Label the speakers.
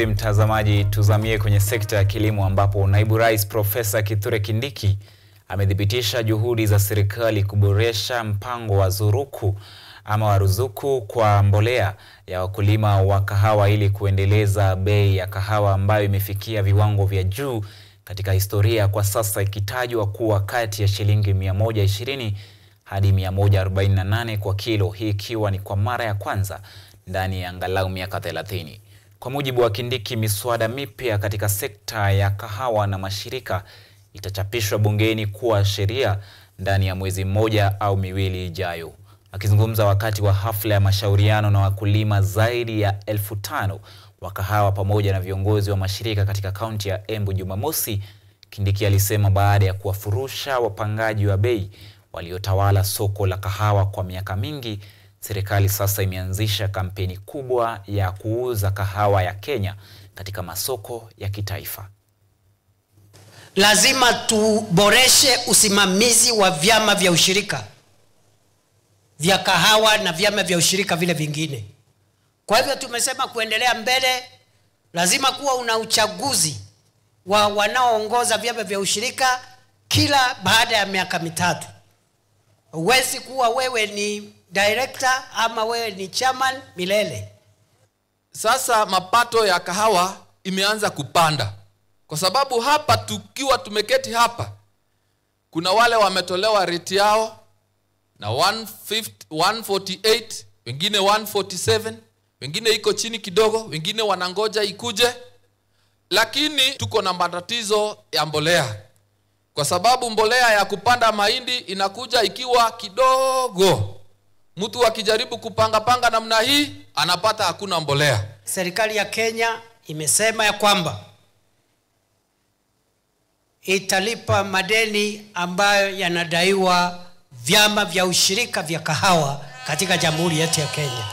Speaker 1: Mpenzi mtazamaji, tuzamie kwenye sekta ya kilimo ambapo Naibu Rais Profesa Kithure Kindiki amedhibitisha juhudi za serikali kuboresha mpango wa ruzuku kwa mbolea ya wakulima wa kahawa ili kuendeleza bei ya kahawa ambayo imefikia viwango vya juu katika historia, kwa sasa ikitajwa kuwa kati ya shilingi 120 hadi 148 kwa kilo, hii ikiwa ni kwa mara ya kwanza ndani ya angalau miaka 30. Kwa mujibu wa Kindiki, miswada mipya katika sekta ya kahawa na mashirika itachapishwa bungeni kuwa sheria ndani ya mwezi mmoja au miwili ijayo. Akizungumza wakati wa hafla ya mashauriano na wakulima zaidi ya 5,000 wa kahawa pamoja na viongozi wa mashirika katika kaunti ya Embu Jumamosi, Kindiki alisema baada ya kuwafurusha wapangaji wa bei waliotawala soko la kahawa kwa miaka mingi, serikali sasa imeanzisha kampeni kubwa ya kuuza kahawa ya Kenya katika masoko ya kitaifa.
Speaker 2: Lazima tuboreshe usimamizi wa vyama vya ushirika vya kahawa na vyama vya ushirika vile vingine. Kwa hivyo tumesema kuendelea mbele lazima kuwa una uchaguzi wa wanaoongoza vyama vya ushirika kila baada ya miaka mitatu. Huwezi kuwa wewe ni director ama wewe ni chairman milele.
Speaker 3: Sasa mapato ya kahawa imeanza kupanda, kwa sababu hapa tukiwa tumeketi hapa kuna wale wametolewa rate yao na 148, wengine 147, wengine iko chini kidogo, wengine wanangoja ikuje. Lakini tuko na matatizo ya mbolea, kwa sababu mbolea ya kupanda mahindi inakuja ikiwa kidogo. Mtu akijaribu kupanga namna hii anapata hakuna mbolea.
Speaker 2: Serikali ya Kenya imesema ya kwamba italipa madeni ambayo yanadaiwa vyama vya ushirika vya kahawa katika Jamhuri yetu ya Kenya.